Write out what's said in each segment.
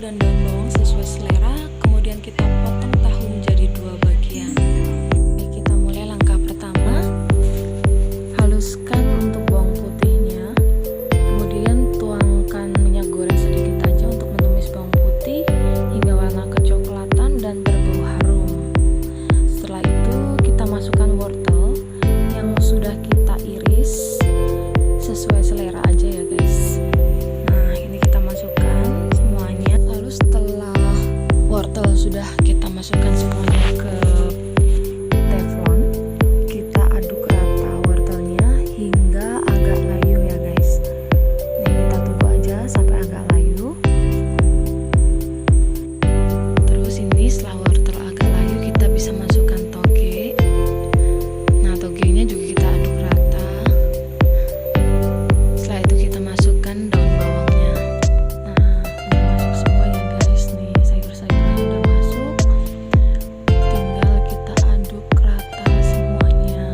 dan daun bawang sesuai selera, kemudian kita potong tahu menjadi 2 bagian. Kita mulai langkah pertama, haluskan untuk bawang putihnya, kemudian tuangkan minyak goreng sedikit aja untuk menumis bawang putih hingga warna kecoklatan dan berbau harum. Setelah itu kita masukkan wortel yang sudah kita iris sesuai selera aja ya guys. Nah, ini kita masukkan semuanya. Lalu setelah wortel sudah kita masukkan semuanya ke teflon, kita aduk rata wortelnya hingga agak layu ya guys. Nah, kita tunggu aja sampai agak layu. Terus ini setelah wortel agak layu, kita bisa masukkan toge. Nah, togenya juga kita aduk rata. Setelah itu kita masukkan daun bawangnya. Nah, udah masuk semua ya guys. Nih, sayur-sayurannya udah masuk. Tinggal kita aduk rata semuanya.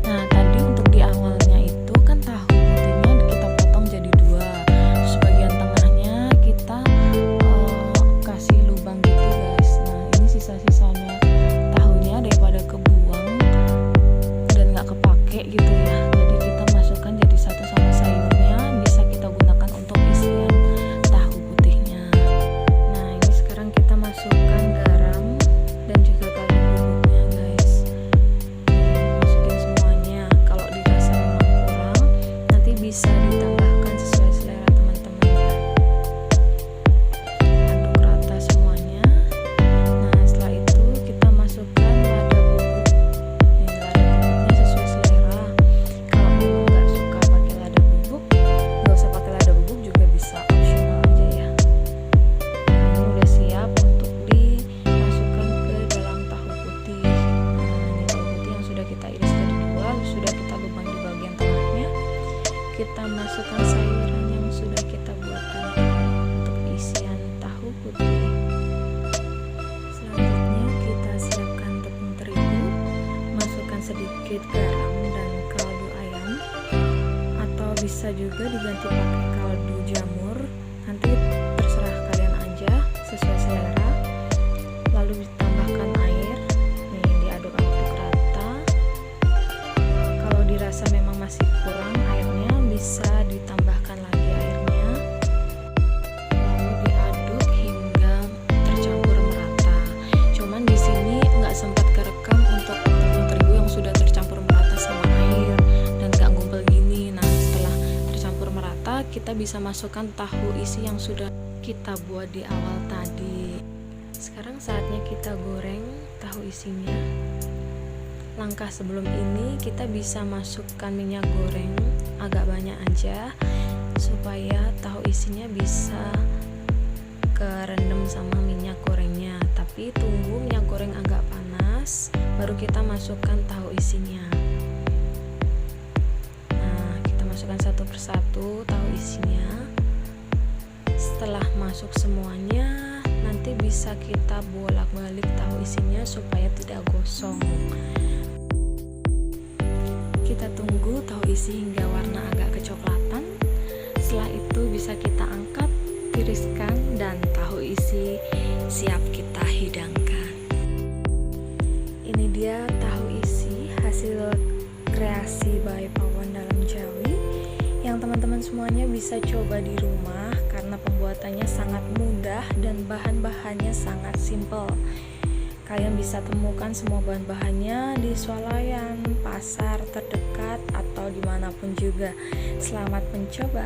Nah, tadi untuk di awalnya itu kan tahu putihnya kita potong jadi 2. Terus bagian tengahnya kita kasih lubang gitu guys. Nah, ini sisa-sisanya tahunya daripada kebuang dan nggak kepake gitu ya. Jadi kita masukkan jadi satu sama sayurnya, bisa kita gunakan untuk isian tahu putihnya. Nah, ini sekarang kita masukkan garam dan juga kaldu bubuknya guys. Masukin semuanya. Kalau dirasa memang kurang, nanti bisa ditambahkan sesuai selera teman-teman ya. Aduk rata semuanya. Nah, setelah itu kita masukkan lada bubuk. Ini lada bubuknya sesuai selera. Kalau memang nggak suka pakai lada bubuk, nggak usah pakai lada bubuk juga bisa, optional aja ya. Nah, ini udah siap untuk dimasukkan ke dalam tahu putih. Nah, ini tahu putih yang sudah kita iris jadi 2, sudah kita lubang di bagian tengahnya. Kita masukkan sayuran yang sudah kita buat tadi untuk isian tahu putih. Selanjutnya kita siapkan tepung terigu, masukkan sedikit garam dan kaldu ayam, atau bisa juga diganti pakai kaldu jamur. Nanti terserah kalian aja sesuai selera. Lalu ditambahkan air. Nih, diaduk-aduk rata. Kalau dirasa memang masih kurang airnya, bisa ditambahkan lagi airnya. Lalu diaduk hingga tercampur merata. Cuman di sini nggak sempat kerekam untuk tepung terigu yang sudah tercampur merata sama air dan nggak ngumpul gini. Nah, setelah tercampur merata, kita bisa masukkan tahu isi yang sudah kita buat di awal tadi. Sekarang saatnya kita goreng tahu isinya. Langkah sebelum ini kita bisa masukkan minyak goreng agak banyak aja supaya tahu isinya bisa kerendam sama minyak gorengnya. Tapi tunggu minyak goreng agak panas, baru kita masukkan tahu isinya. Nah, kita masukkan satu persatu tahu isinya. Setelah masuk semuanya, nanti bisa kita bolak-balik tahu isinya supaya tidak gosong. Kita tunggu tahu isi hingga warna agak kecoklatan. Setelah itu bisa kita angkat, tiriskan, dan tahu isi siap kita hidangkan. Ini dia tahu isi hasil kreasi by Pawon Dalam Jawi yang teman-teman semuanya bisa coba di rumah karena pembuatannya sangat mudah dan bahan-bahannya sangat simple. Kalian bisa temukan semua bahan-bahannya di swalayan, pasar terdekat, atau dimanapun juga. Selamat mencoba.